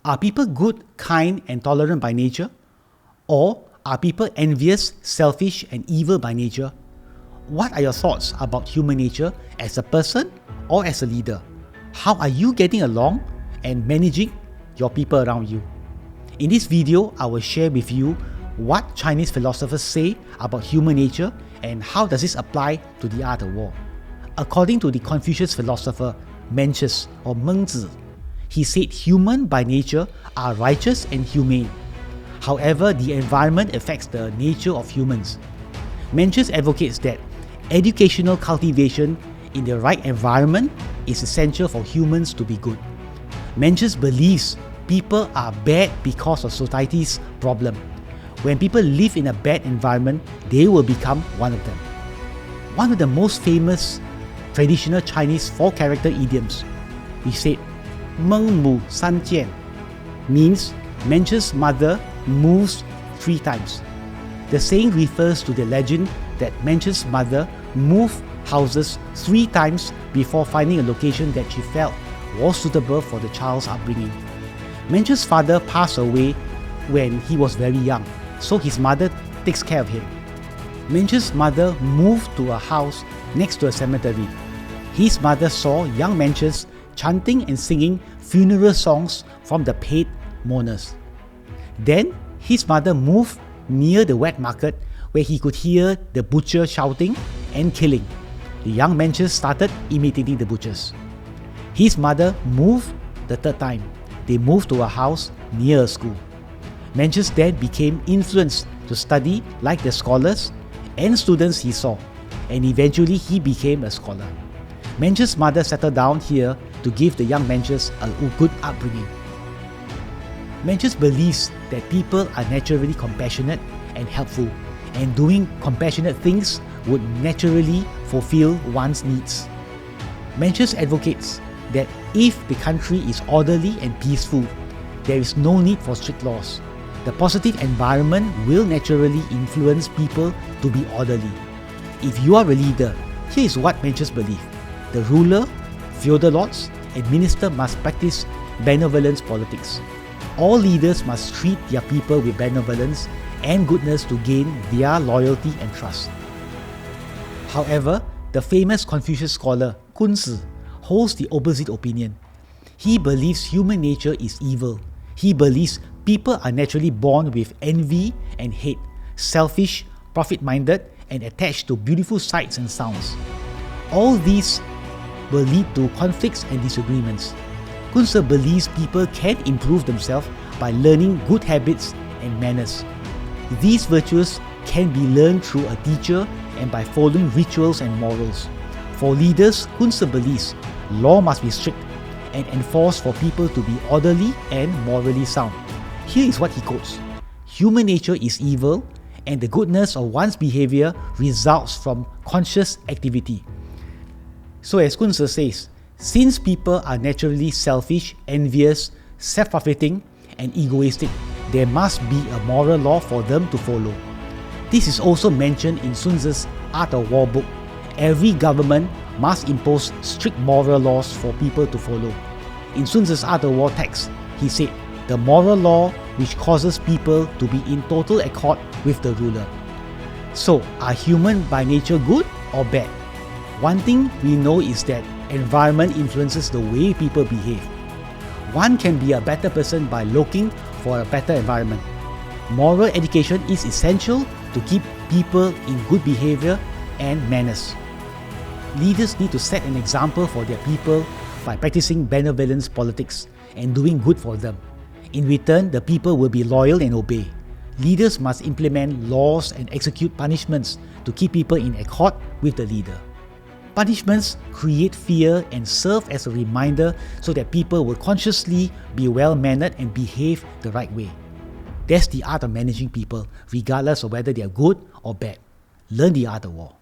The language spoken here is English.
Are people good, kind, and tolerant by nature? Or are people envious, selfish, and evil by nature? What are your thoughts about human nature as a person or as a leader? How are you getting along and managing your people around you? In this video, I will share with you what Chinese philosophers say about human nature and how does this apply to the art of war. According to the Confucian philosopher Mencius or Xunzi, he said humans by nature are righteous and humane. However, the environment affects the nature of humans. Mencius advocates that educational cultivation in the right environment is essential for humans to be good. Mencius believes people are bad because of society's problem. When people live in a bad environment, they will become one of them. One of the most famous traditional Chinese four-character idioms, we said, 孟母三迁, means Mencius' mother moves 3 times. The saying refers to the legend that Mencius' mother moved houses 3 times before finding a location that she felt was suitable for the child's upbringing. Mencius' father passed away when he was very young, so his mother takes care of him. Mencius' mother moved to a house next to a cemetery. His mother saw young Mencius chanting and singing funeral songs from the paid mourners. Then his mother moved near the wet market where he could hear the butcher shouting and killing. The young Mencius started imitating the butchers. His mother moved the 3rd time. They moved to a house near a school. Mencius then became influenced to study like the scholars and students he saw, and eventually he became a scholar. Mencius' mother settled down here to give the young Mencius a good upbringing. Mencius believes that people are naturally compassionate and helpful, and doing compassionate things would naturally fulfill one's needs. Mencius advocates that if the country is orderly and peaceful, there is no need for strict laws. The positive environment will naturally influence people to be orderly. If you are a leader, here is what Mencius believes. The ruler, feudal lords, and minister must practice benevolence politics. All leaders must treat their people with benevolence and goodness to gain their loyalty and trust. However, the famous Confucian scholar Xunzi holds the opposite opinion. He believes human nature is evil. He believes people are naturally born with envy and hate, selfish, profit-minded, and attached to beautiful sights and sounds. All these will lead to conflicts and disagreements. Xunzi believes people can improve themselves by learning good habits and manners. These virtues can be learned through a teacher and by following rituals and morals. For leaders, Xunzi believes law must be strict and enforced for people to be orderly and morally sound. Here is what he quotes: human nature is evil, and the goodness of one's behavior results from conscious activity. So as Xunzi says, since people are naturally selfish, envious, self-profiting, and egoistic, there must be a moral law for them to follow. This is also mentioned in Xunzi's Art of War book. Every government must impose strict moral laws for people to follow. In Xunzi's Art of War text, he said, the moral law which causes people to be in total accord with the ruler. So, are humans by nature good or bad? One thing we know is that environment influences the way people behave. One can be a better person by looking for a better environment. Moral education is essential to keep people in good behavior and manners. Leaders need to set an example for their people by practicing benevolence politics and doing good for them. In return, the people will be loyal and obey. Leaders must implement laws and execute punishments to keep people in accord with the leader. Punishments create fear and serve as a reminder so that people will consciously be well-mannered and behave the right way. That's the art of managing people, regardless of whether they are good or bad. Learn the art of war.